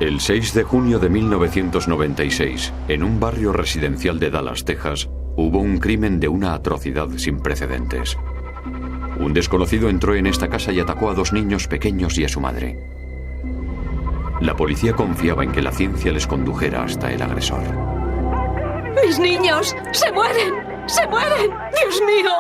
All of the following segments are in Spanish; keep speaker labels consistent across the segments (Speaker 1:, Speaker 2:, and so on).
Speaker 1: El 6 de junio de 1996, en un barrio residencial de Dallas, Texas, hubo un crimen de una atrocidad sin precedentes. Un desconocido entró en esta casa y atacó a 2 niños pequeños y a su madre. La policía confiaba en que la ciencia les condujera hasta el agresor.
Speaker 2: ¡Mis niños! ¡Se mueren! ¡Se mueren! ¡Dios mío!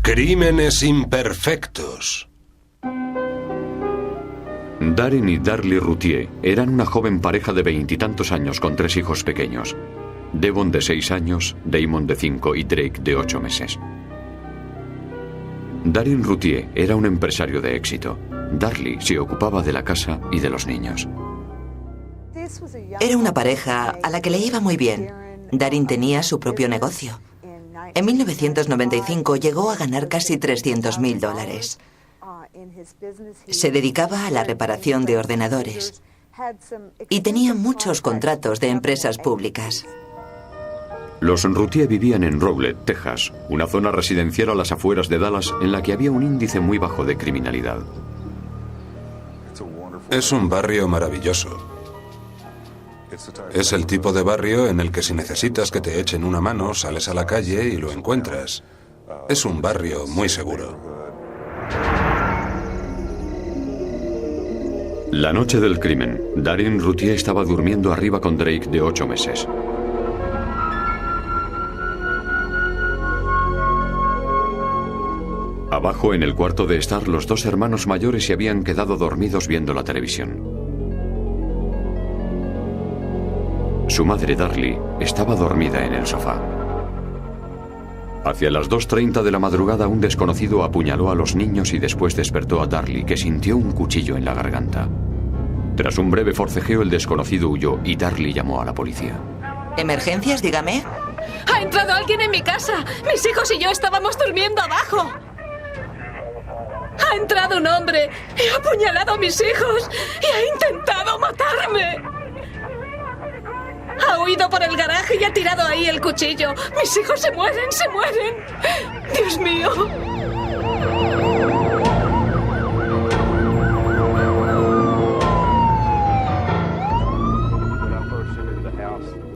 Speaker 3: Crímenes imperfectos.
Speaker 1: Darren y Darlie Routhier eran una joven pareja de 20 y tantos años con 3 hijos pequeños. Devon de 6 años, Damon de 5 y Drake de 8 meses. Darren Routhier era un empresario de éxito. Darlie se ocupaba de la casa y de los niños.
Speaker 4: Era una pareja a la que le iba muy bien. Darren tenía su propio negocio. En 1995 llegó a ganar casi $300.000. Se dedicaba a la reparación de ordenadores y tenía muchos contratos de empresas públicas.
Speaker 1: Los Routhier vivían en Rowlett, Texas, una zona residencial a las afueras de Dallas en la que había un índice muy bajo de criminalidad.
Speaker 3: Es un barrio maravilloso. Es el tipo de barrio en el que si necesitas que te echen una mano, sales a la calle y lo encuentras. Es un barrio muy seguro.
Speaker 1: La noche del crimen, Darren Routhier estaba durmiendo arriba con Drake de 8 meses. Abajo, en el cuarto de estar, los 2 hermanos mayores se habían quedado dormidos viendo la televisión. Su madre, Darlie, estaba dormida en el sofá. Hacia las 2:30 de la madrugada, un desconocido apuñaló a los niños y después despertó a Darlie, que sintió un cuchillo en la garganta. Tras un breve forcejeo, el desconocido huyó y Darlie llamó a la policía.
Speaker 4: ¿Emergencias, dígame?
Speaker 2: ¡Ha entrado alguien en mi casa! ¡Mis hijos y yo estábamos durmiendo abajo! ¡Ha entrado un hombre! ¡Ha apuñalado a mis hijos! ¡Y ha intentado matarme! Ha huido por el garaje y ha tirado ahí el cuchillo. ¡Mis hijos se mueren! ¡Se mueren! ¡Dios mío!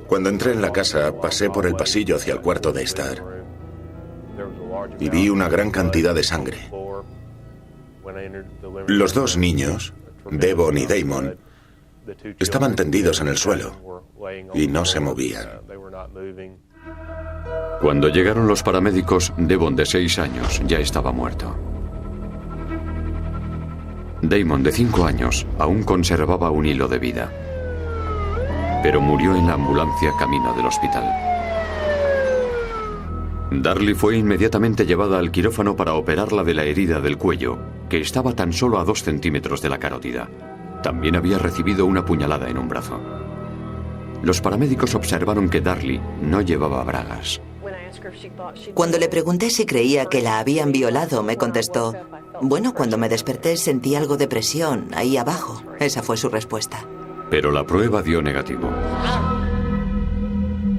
Speaker 5: Cuando entré en la casa, pasé por el pasillo hacia el cuarto de estar y vi una gran cantidad de sangre. Los 2 niños, Devon y Damon, estaban tendidos en el suelo y no se movían.
Speaker 1: Cuando llegaron los paramédicos, Devon, de 6 años, ya estaba muerto. Damon, de 5 años, aún conservaba un hilo de vida, pero murió en la ambulancia camino del hospital. Darlie fue inmediatamente llevada al quirófano para operarla de la herida del cuello, que estaba tan solo a 2 centímetros de la carótida. También había recibido una puñalada en un brazo. Los paramédicos observaron que Darlie no llevaba bragas.
Speaker 4: Cuando le pregunté si creía que la habían violado, me contestó: bueno, cuando me desperté sentí algo de presión ahí abajo. Esa fue su respuesta.
Speaker 1: Pero la prueba dio negativo.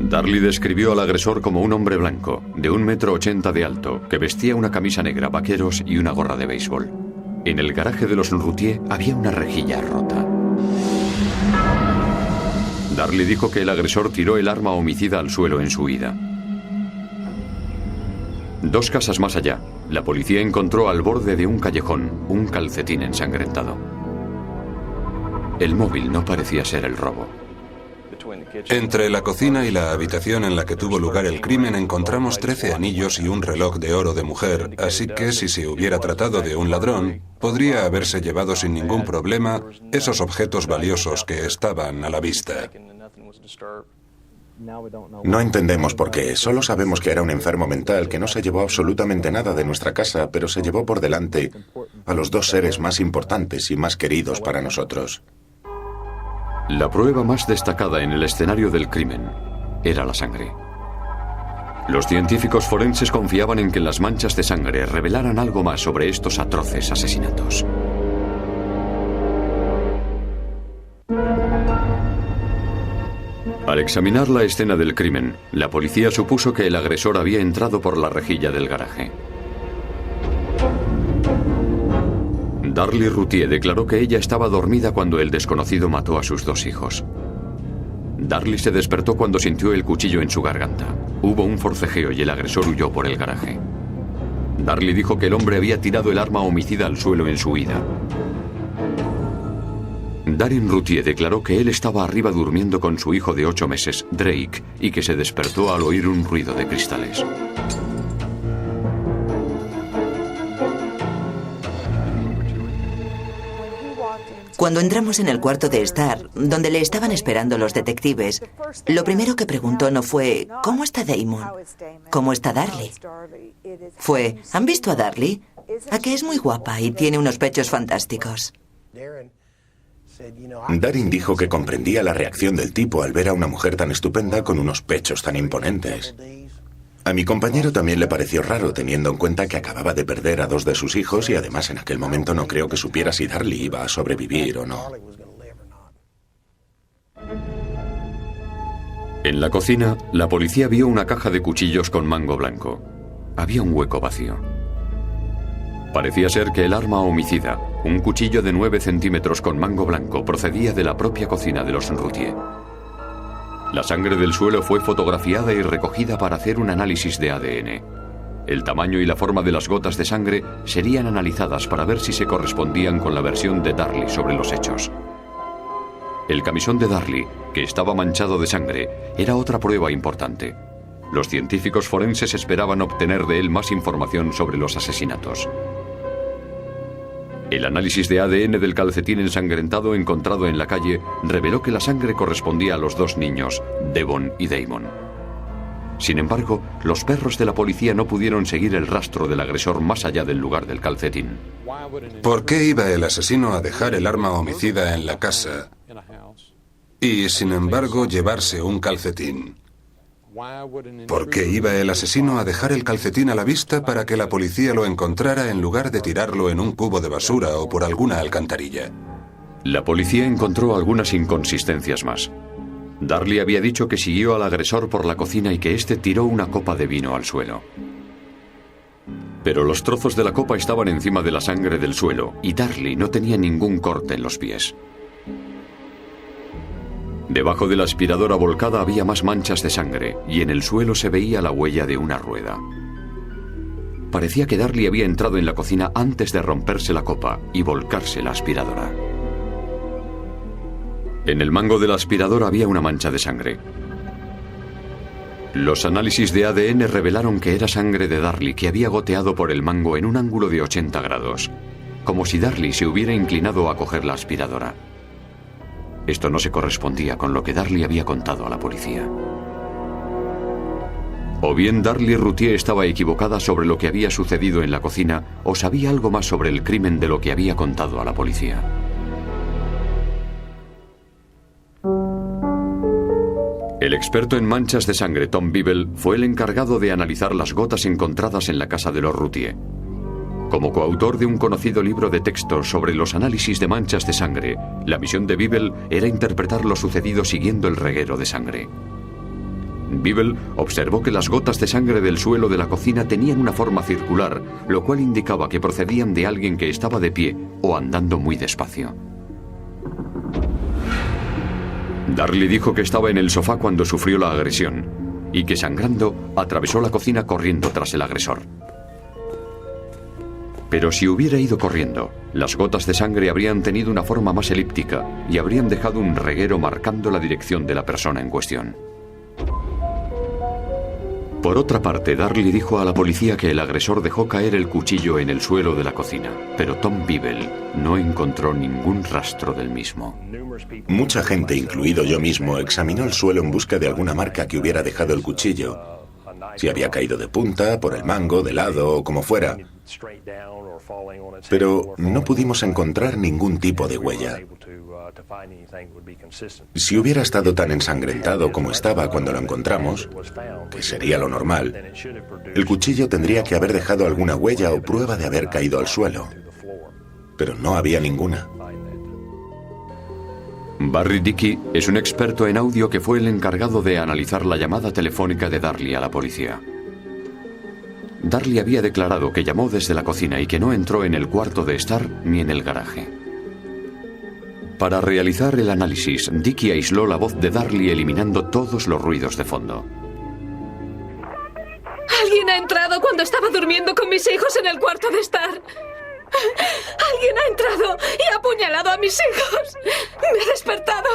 Speaker 1: Darlie describió al agresor como un hombre blanco, de 1,80 m de alto, que vestía una camisa negra, vaqueros y una gorra de béisbol. En el garaje de los Routhier había una rejilla rota. Darlie dijo que el agresor tiró el arma homicida al suelo en su huida. 2 casas más allá, la policía encontró al borde de un callejón un calcetín ensangrentado. El móvil no parecía ser el robo.
Speaker 3: Entre la cocina y la habitación en la que tuvo lugar el crimen encontramos 13 anillos y un reloj de oro de mujer, así que si se hubiera tratado de un ladrón, podría haberse llevado sin ningún problema esos objetos valiosos que estaban a la vista.
Speaker 5: No entendemos por qué, solo sabemos que era un enfermo mental que no se llevó absolutamente nada de nuestra casa, pero se llevó por delante a los 2 seres más importantes y más queridos para nosotros.
Speaker 1: La prueba más destacada en el escenario del crimen era la sangre. Los científicos forenses confiaban en que las manchas de sangre revelaran algo más sobre estos atroces asesinatos. Al examinar la escena del crimen, la policía supuso que el agresor había entrado por la rejilla del garaje. Darlie Routier declaró que ella estaba dormida cuando el desconocido mató a sus 2 hijos. Darlie se despertó cuando sintió el cuchillo en su garganta. Hubo un forcejeo y el agresor huyó por el garaje. Darlie dijo que el hombre había tirado el arma homicida al suelo en su huida. Darin Routier declaró que él estaba arriba durmiendo con su hijo de 8 meses, Drake, y que se despertó al oír un ruido de cristales.
Speaker 4: Cuando entramos en el cuarto de estar, donde le estaban esperando los detectives, lo primero que preguntó no fue ¿cómo está Damon? ¿Cómo está Darlie? Fue ¿han visto a Darlie? ¿A que es muy guapa y tiene unos pechos fantásticos?
Speaker 5: Darin dijo que comprendía la reacción del tipo al ver a una mujer tan estupenda con unos pechos tan imponentes. A mi compañero también le pareció raro, teniendo en cuenta que acababa de perder a 2 de sus hijos y además en aquel momento no creo que supiera si Darlie iba a sobrevivir o no.
Speaker 1: En la cocina, la policía vio una caja de cuchillos con mango blanco. Había un hueco vacío. Parecía ser que el arma homicida, un cuchillo de 9 centímetros con mango blanco, procedía de la propia cocina de los Routier. La sangre del suelo fue fotografiada y recogida para hacer un análisis de ADN. El tamaño y la forma de las gotas de sangre serían analizadas para ver si se correspondían con la versión de Darlie sobre los hechos. El camisón de Darlie, que estaba manchado de sangre, era otra prueba importante. Los científicos forenses esperaban obtener de él más información sobre los asesinatos. El análisis de ADN del calcetín ensangrentado encontrado en la calle reveló que la sangre correspondía a los 2 niños, Devon y Damon. Sin embargo, los perros de la policía no pudieron seguir el rastro del agresor más allá del lugar del calcetín.
Speaker 3: ¿Por qué iba el asesino a dejar el arma homicida en la casa y, sin embargo, llevarse un calcetín? ¿Por qué iba el asesino a dejar el calcetín a la vista para que la policía lo encontrara en lugar de tirarlo en un cubo de basura o por alguna alcantarilla?
Speaker 1: La policía encontró algunas inconsistencias más. Darlie había dicho que siguió al agresor por la cocina y que éste tiró una copa de vino al suelo. Pero los trozos de la copa estaban encima de la sangre del suelo y Darlie no tenía ningún corte en los pies. Debajo de la aspiradora volcada había más manchas de sangre y en el suelo se veía la huella de una rueda. Parecía que Darlie había entrado en la cocina antes de romperse la copa y volcarse la aspiradora. En el mango de la aspiradora había una mancha de sangre. Los análisis de ADN revelaron que era sangre de Darlie que había goteado por el mango en un ángulo de 80 grados, como si Darlie se hubiera inclinado a coger la aspiradora. Esto no se correspondía con lo que Darlie había contado a la policía. O bien Darlie Routier estaba equivocada sobre lo que había sucedido en la cocina, o sabía algo más sobre el crimen de lo que había contado a la policía. El experto en manchas de sangre Tom Beeble fue el encargado de analizar las gotas encontradas en la casa de los Routier. Como coautor de un conocido libro de texto sobre los análisis de manchas de sangre, la misión de Beeble era interpretar lo sucedido siguiendo el reguero de sangre. Beeble observó que las gotas de sangre del suelo de la cocina tenían una forma circular, lo cual indicaba que procedían de alguien que estaba de pie o andando muy despacio. Darlie dijo que estaba en el sofá cuando sufrió la agresión y que sangrando atravesó la cocina corriendo tras el agresor. Pero si hubiera ido corriendo, las gotas de sangre habrían tenido una forma más elíptica y habrían dejado un reguero marcando la dirección de la persona en cuestión. Por otra parte, Darlie dijo a la policía que el agresor dejó caer el cuchillo en el suelo de la cocina, pero Tom Beeble no encontró ningún rastro del mismo.
Speaker 5: Mucha gente, incluido yo mismo, examinó el suelo en busca de alguna marca que hubiera dejado el cuchillo. Si había caído de punta, por el mango, de lado o como fuera. Pero no pudimos encontrar ningún tipo de huella. Si hubiera estado tan ensangrentado como estaba cuando lo encontramos, que sería lo normal, el cuchillo tendría que haber dejado alguna huella o prueba de haber caído al suelo. Pero no había ninguna.
Speaker 1: Barry Dickey es un experto en audio que fue el encargado de analizar la llamada telefónica de Darlie a la policía. Darlie había declarado que llamó desde la cocina y que no entró en el cuarto de estar ni en el garaje. Para realizar el análisis, Dickey aisló la voz de Darlie eliminando todos los ruidos de fondo.
Speaker 2: Alguien ha entrado cuando estaba durmiendo con mis hijos en el cuarto de estar. Alguien ha entrado y ha apuñalado a mis hijos. Me ha despertado.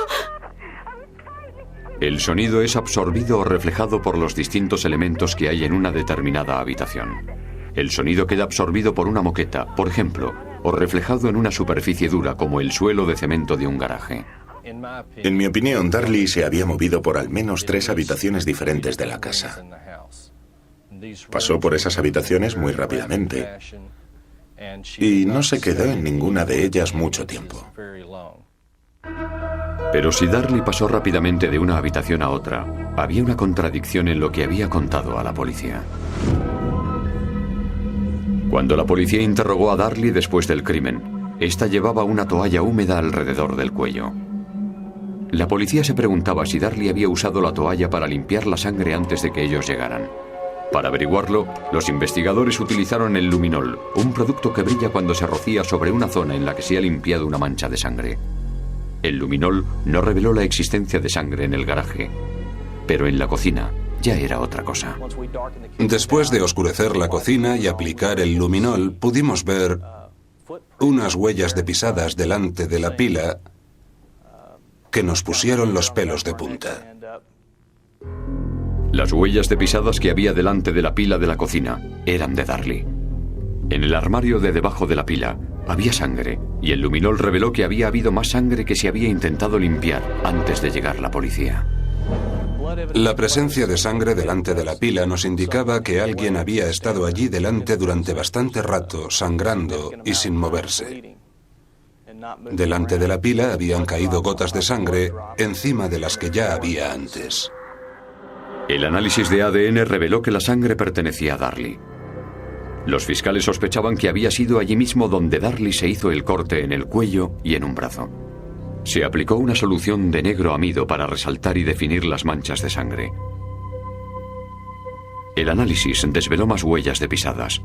Speaker 1: El sonido es absorbido o reflejado por los distintos elementos que hay en una determinada habitación. El sonido queda absorbido por una moqueta, por ejemplo, o reflejado en una superficie dura como el suelo de cemento de un garaje.
Speaker 5: En mi opinión, Darlie se había movido por al menos 3 habitaciones diferentes de la casa. Pasó por esas habitaciones muy rápidamente y no se quedó en ninguna de ellas mucho tiempo.
Speaker 1: Pero si Darlie pasó rápidamente de una habitación a otra, había una contradicción en lo que había contado a la policía. Cuando la policía interrogó a Darlie después del crimen, esta llevaba una toalla húmeda alrededor del cuello. La policía se preguntaba si Darlie había usado la toalla para limpiar la sangre antes de que ellos llegaran. Para averiguarlo, los investigadores utilizaron el luminol, un producto que brilla cuando se rocía sobre una zona en la que se ha limpiado una mancha de sangre. El luminol no reveló la existencia de sangre en el garaje, pero en la cocina ya era otra cosa.
Speaker 3: Después de oscurecer la cocina y aplicar el luminol, pudimos ver unas huellas de pisadas delante de la pila que nos pusieron los pelos de punta.
Speaker 1: Las huellas de pisadas que había delante de la pila de la cocina eran de Darlie. En el armario de debajo de la pila había sangre y el luminol reveló que había habido más sangre que se había intentado limpiar antes de llegar la policía.
Speaker 3: La presencia de sangre delante de la pila nos indicaba que alguien había estado allí delante durante bastante rato, sangrando y sin moverse. Delante de la pila habían caído gotas de sangre encima de las que ya había antes.
Speaker 1: El análisis de ADN reveló que la sangre pertenecía a Darlie. Los fiscales sospechaban que había sido allí mismo donde Darlie se hizo el corte en el cuello y en un brazo. Se aplicó una solución de negro amido para resaltar y definir las manchas de sangre. El análisis desveló más huellas de pisadas.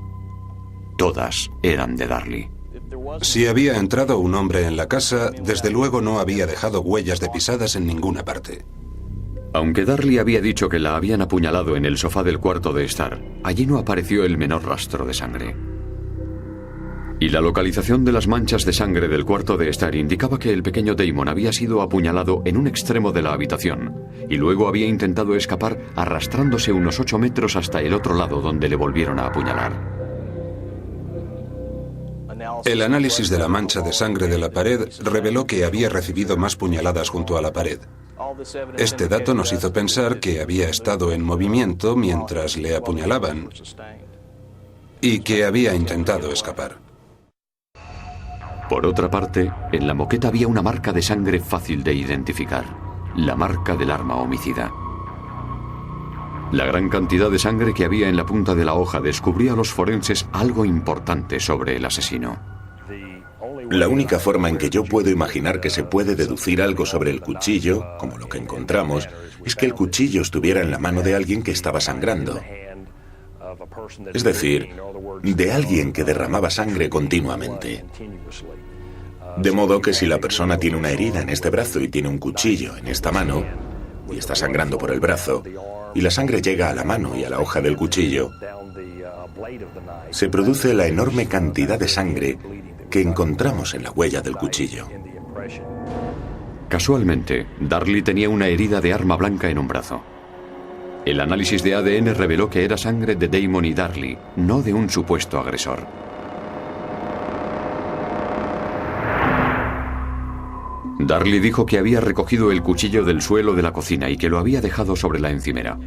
Speaker 1: Todas eran de Darlie.
Speaker 3: Si había entrado un hombre en la casa, desde luego no había dejado huellas de pisadas en ninguna parte.
Speaker 1: Aunque Darlie había dicho que la habían apuñalado en el sofá del cuarto de estar, allí no apareció el menor rastro de sangre. Y la localización de las manchas de sangre del cuarto de estar indicaba que el pequeño Damon había sido apuñalado en un extremo de la habitación y luego había intentado escapar arrastrándose unos 8 metros hasta el otro lado donde le volvieron a apuñalar.
Speaker 3: El análisis de la mancha de sangre de la pared reveló que había recibido más puñaladas junto a la pared. Este dato nos hizo pensar que había estado en movimiento mientras le apuñalaban y que había intentado escapar.
Speaker 1: Por otra parte, en la moqueta había una marca de sangre fácil de identificar, la marca del arma homicida. La gran cantidad de sangre que había en la punta de la hoja descubrió a los forenses algo importante sobre el asesino.
Speaker 5: La única forma en que yo puedo imaginar que se puede deducir algo sobre el cuchillo, como lo que encontramos, es que el cuchillo estuviera en la mano de alguien que estaba sangrando. Es decir, de alguien que derramaba sangre continuamente. De modo que si la persona tiene una herida en este brazo y tiene un cuchillo en esta mano, y está sangrando por el brazo, y la sangre llega a la mano y a la hoja del cuchillo, se produce la enorme cantidad de sangre que encontramos en la huella del cuchillo.
Speaker 1: Casualmente, Darlie tenía una herida de arma blanca en un brazo. El análisis de ADN reveló que era sangre de Damon y Darlie, no de un supuesto agresor. Darlie dijo que había recogido el cuchillo del suelo de la cocina y que lo había dejado sobre la encimera.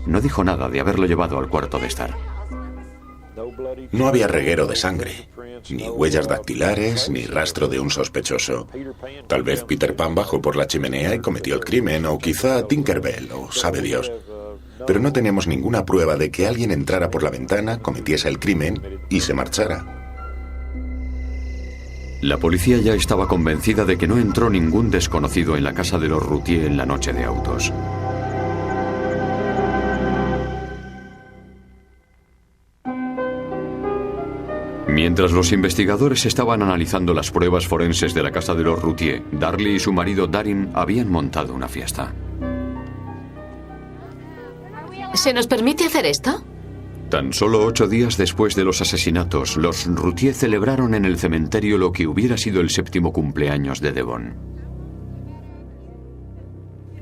Speaker 1: No dijo nada de haberlo llevado al cuarto de estar.
Speaker 5: No había reguero de sangre, ni huellas dactilares, ni rastro de un sospechoso. Tal vez Peter Pan bajó por la chimenea y cometió el crimen, o quizá Tinkerbell, o sabe Dios. Pero no tenemos ninguna prueba de que alguien entrara por la ventana, cometiese el crimen y se marchara.
Speaker 1: La policía ya estaba convencida de que no entró ningún desconocido en la casa de los Routhier en la noche de autos. Mientras los investigadores estaban analizando las pruebas forenses de la casa de los Routhier, Darlie y su marido Darin habían montado una fiesta.
Speaker 2: ¿Se nos permite hacer esto?
Speaker 1: Tan solo 8 días después de los asesinatos, los Routhier celebraron en el cementerio lo que hubiera sido el 7º cumpleaños de Devon.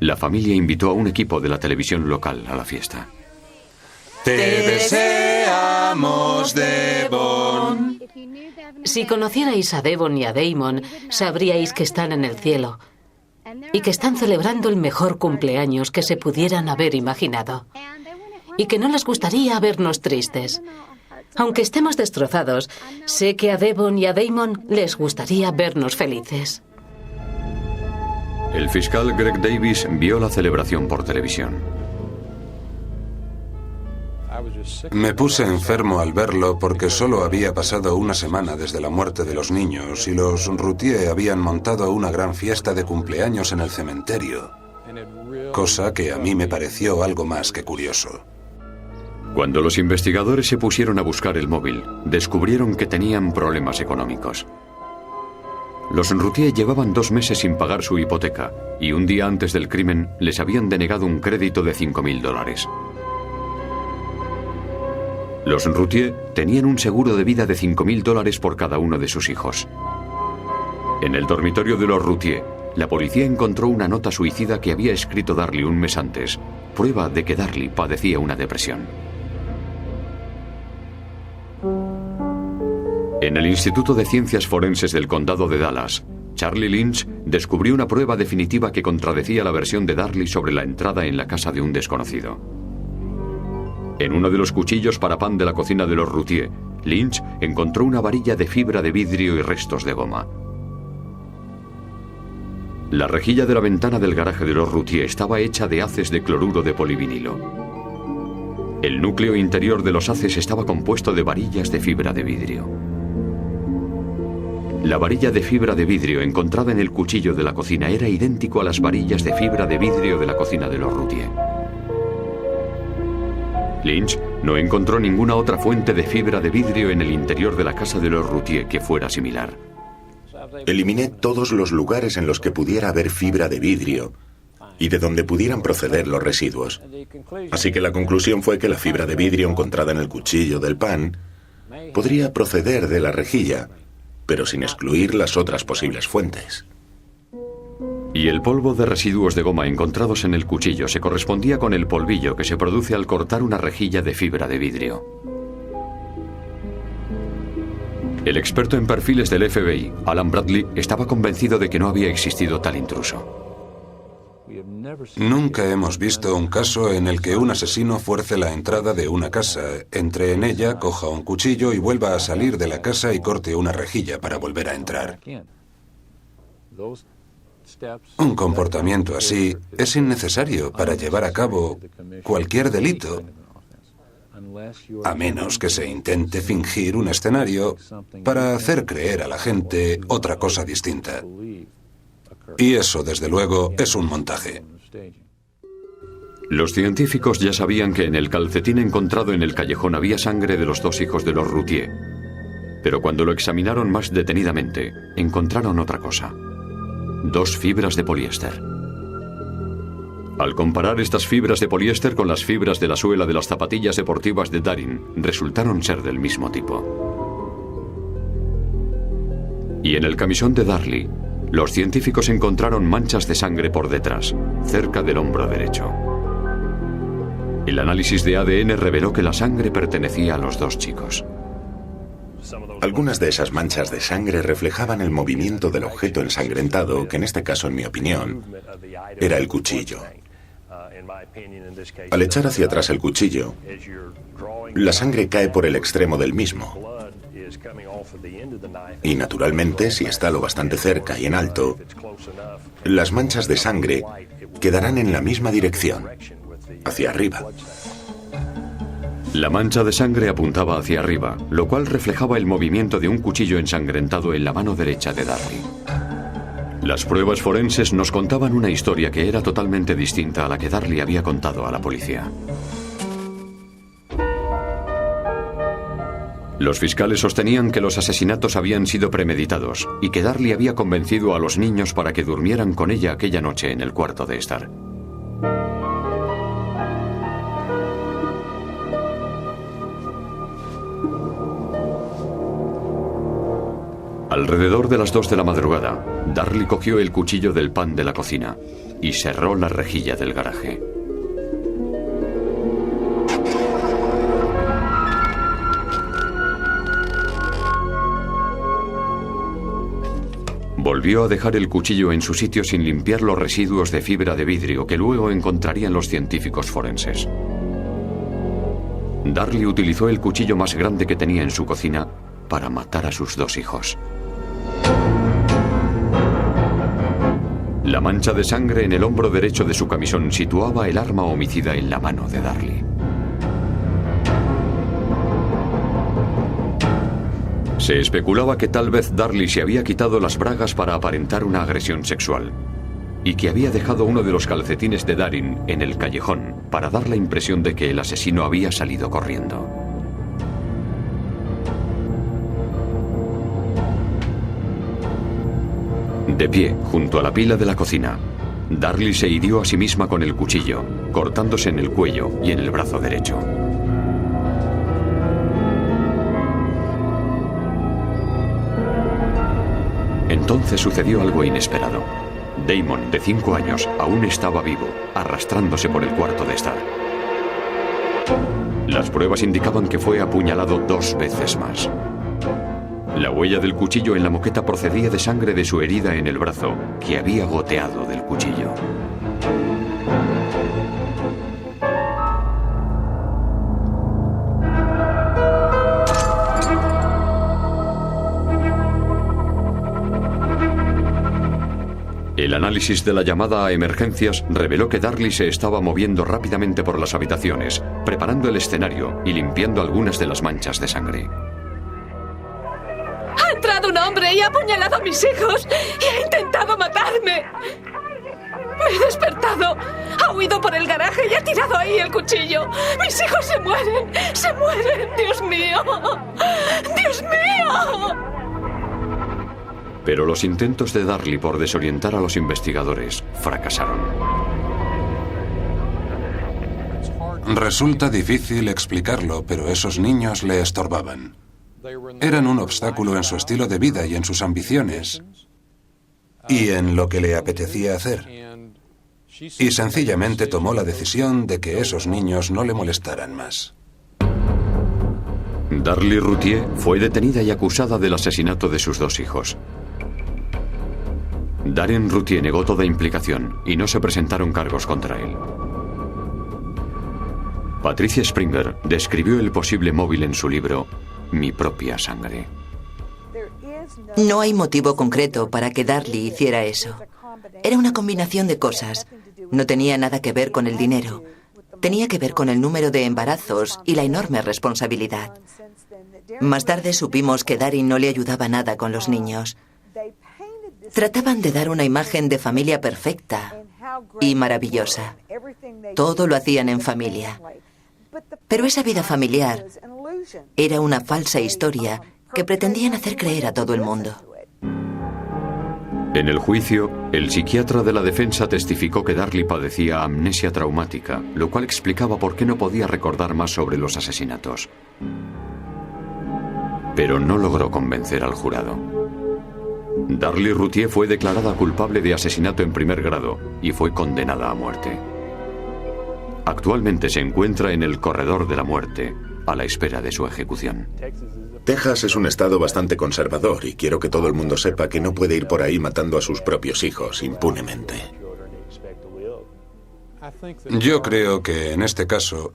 Speaker 1: La familia invitó a un equipo de la televisión local a la fiesta.
Speaker 3: Te deseamos, Devon.
Speaker 2: Si conocierais a Devon y a Damon, sabríais que están en el cielo y que están celebrando el mejor cumpleaños que se pudieran haber imaginado. Y que no les gustaría vernos tristes. Aunque estemos destrozados, sé que a Devon y a Damon les gustaría vernos felices.
Speaker 1: El fiscal Greg Davis vio la celebración por televisión.
Speaker 3: Me puse enfermo al verlo porque solo había pasado una semana desde la muerte de los niños y los Routhier habían montado una gran fiesta de cumpleaños en el cementerio, cosa que a mí me pareció algo más que curioso.
Speaker 1: Cuando los investigadores se pusieron a buscar el móvil, descubrieron que tenían problemas económicos. Los Routhier llevaban 2 meses sin pagar su hipoteca y un día antes del crimen les habían denegado un crédito de $5.000. Los Routhier tenían un seguro de vida de $5.000 por cada uno de sus hijos. En el dormitorio de los Routhier, la policía encontró una nota suicida que había escrito Darlie un mes antes, prueba de que Darlie padecía una depresión. En el Instituto de Ciencias Forenses del Condado de Dallas, Charlie Lynch descubrió una prueba definitiva que contradecía la versión de Darlie sobre la entrada en la casa de un desconocido. En uno de los cuchillos para pan de la cocina de los Routhier, Lynch encontró una varilla de fibra de vidrio y restos de goma. La rejilla de la ventana del garaje de los Routhier estaba hecha de haces de cloruro de polivinilo. El núcleo interior de los haces estaba compuesto de varillas de fibra de vidrio. La varilla de fibra de vidrio encontrada en el cuchillo de la cocina era idéntico a las varillas de fibra de vidrio de la cocina de los Routhier. Lynch no encontró ninguna otra fuente de fibra de vidrio en el interior de la casa de los Routhier que fuera similar.
Speaker 5: Eliminé todos los lugares en los que pudiera haber fibra de vidrio y de donde pudieran proceder los residuos. Así que la conclusión fue que la fibra de vidrio encontrada en el cuchillo del pan podría proceder de la rejilla, pero sin excluir las otras posibles fuentes.
Speaker 1: Y el polvo de residuos de goma encontrados en el cuchillo se correspondía con el polvillo que se produce al cortar una rejilla de fibra de vidrio. El experto en perfiles del FBI, Alan Bradley, estaba convencido de que no había existido tal intruso.
Speaker 3: Nunca hemos visto un caso en el que un asesino fuerce la entrada de una casa, entre en ella, coja un cuchillo y vuelva a salir de la casa y corte una rejilla para volver a entrar. Un comportamiento así es innecesario para llevar a cabo cualquier delito, a menos que se intente fingir un escenario para hacer creer a la gente otra cosa distinta. Y eso, desde luego, es un montaje.
Speaker 1: Los científicos ya sabían que en el calcetín encontrado en el callejón había sangre de los 2 hijos de los Routhier. Pero cuando lo examinaron más detenidamente, encontraron otra cosa: 2 fibras de poliéster. Al comparar estas fibras de poliéster con las fibras de la suela de las zapatillas deportivas de Darin, resultaron ser del mismo tipo. Y en el camisón de Darlie, los científicos encontraron manchas de sangre por detrás, cerca del hombro derecho. El análisis de ADN reveló que la sangre pertenecía a los 2 chicos.
Speaker 5: Algunas de esas manchas de sangre reflejaban el movimiento del objeto ensangrentado, que en este caso, en mi opinión, era el cuchillo. Al echar hacia atrás el cuchillo, la sangre cae por el extremo del mismo. Y naturalmente, si está lo bastante cerca y en alto, las manchas de sangre quedarán en la misma dirección, hacia arriba.
Speaker 1: La mancha de sangre apuntaba hacia arriba, lo cual reflejaba el movimiento de un cuchillo ensangrentado en la mano derecha de Darlie. Las pruebas forenses nos contaban una historia que era totalmente distinta a la que Darlie había contado a la policía. Los fiscales sostenían que los asesinatos habían sido premeditados y que Darlie había convencido a los niños para que durmieran con ella aquella noche en el cuarto de estar. Alrededor de las 2 de la madrugada, Darlie cogió el cuchillo del pan de la cocina y cerró la rejilla del garaje. Volvió a dejar el cuchillo en su sitio sin limpiar los residuos de fibra de vidrio que luego encontrarían los científicos forenses. Darlie utilizó el cuchillo más grande que tenía en su cocina para matar a sus 2 hijos. La mancha de sangre en el hombro derecho de su camisón situaba el arma homicida en la mano de Darlie. Se especulaba que tal vez Darlie se había quitado las bragas para aparentar una agresión sexual y que había dejado uno de los calcetines de Darin en el callejón para dar la impresión de que el asesino había salido corriendo. De pie, junto a la pila de la cocina, Darlie se hirió a sí misma con el cuchillo, cortándose en el cuello y en el brazo derecho. Entonces sucedió algo inesperado. Damon, de 5 años, aún estaba vivo, arrastrándose por el cuarto de estar. Las pruebas indicaban que fue apuñalado 2 veces más. La huella del cuchillo en la moqueta procedía de sangre de su herida en el brazo, que había goteado del cuchillo. El análisis de la llamada a emergencias reveló que Darlie se estaba moviendo rápidamente por las habitaciones, preparando el escenario y limpiando algunas de las manchas de sangre.
Speaker 2: ¡Ha entrado un hombre y ha apuñalado a mis hijos! ¡Y ha intentado matarme! Me he despertado, ha huido por el garaje y ha tirado ahí el cuchillo. ¡Mis hijos se mueren! ¡Se mueren! ¡Dios mío! ¡Dios mío!
Speaker 1: Pero los intentos de Darlie por desorientar a los investigadores fracasaron.
Speaker 3: Resulta difícil explicarlo, pero esos niños le estorbaban. Eran un obstáculo en su estilo de vida y en sus ambiciones y en lo que le apetecía hacer. Y sencillamente tomó la decisión de que esos niños no le molestaran más.
Speaker 1: Darlie Routier fue detenida y acusada del asesinato de sus 2 hijos. Darin Routier negó toda implicación y no se presentaron cargos contra él. Patricia Springer describió el posible móvil en su libro Mi propia sangre.
Speaker 4: No hay motivo concreto para que Darlie hiciera eso. Era una combinación de cosas. No tenía nada que ver con el dinero. Tenía que ver con el número de embarazos y la enorme responsabilidad. Más tarde supimos que Darin no le ayudaba nada con los niños. Trataban de dar una imagen de familia perfecta y maravillosa. Todo lo hacían en familia. Pero esa vida familiar era una falsa historia que pretendían hacer creer a todo el mundo.
Speaker 1: En el juicio, el psiquiatra de la defensa testificó que Darlie padecía amnesia traumática, lo cual explicaba por qué no podía recordar más sobre los asesinatos. Pero no logró convencer al jurado. Darlie Routier fue declarada culpable de asesinato en primer grado y fue condenada a muerte. Actualmente se encuentra en el corredor de la muerte, a la espera de su ejecución.
Speaker 5: Texas es un estado bastante conservador y quiero que todo el mundo sepa que no puede ir por ahí matando a sus propios hijos impunemente.
Speaker 3: Yo creo que en este caso,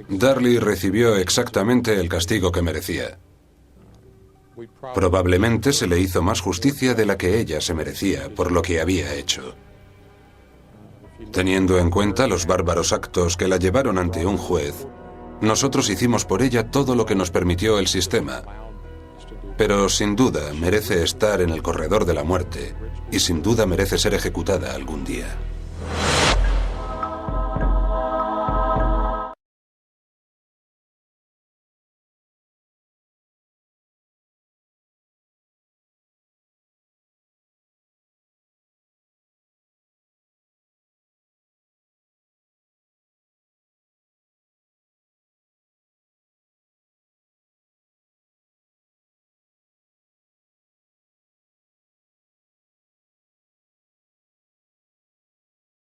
Speaker 3: Darlie recibió exactamente el castigo que merecía. Probablemente se le hizo más justicia de la que ella se merecía por lo que había hecho. Teniendo en cuenta los bárbaros actos que la llevaron ante un juez, Nosotros hicimos por ella todo lo que nos permitió el sistema. Pero sin duda merece estar en el corredor de la muerte y sin duda merece ser ejecutada algún día.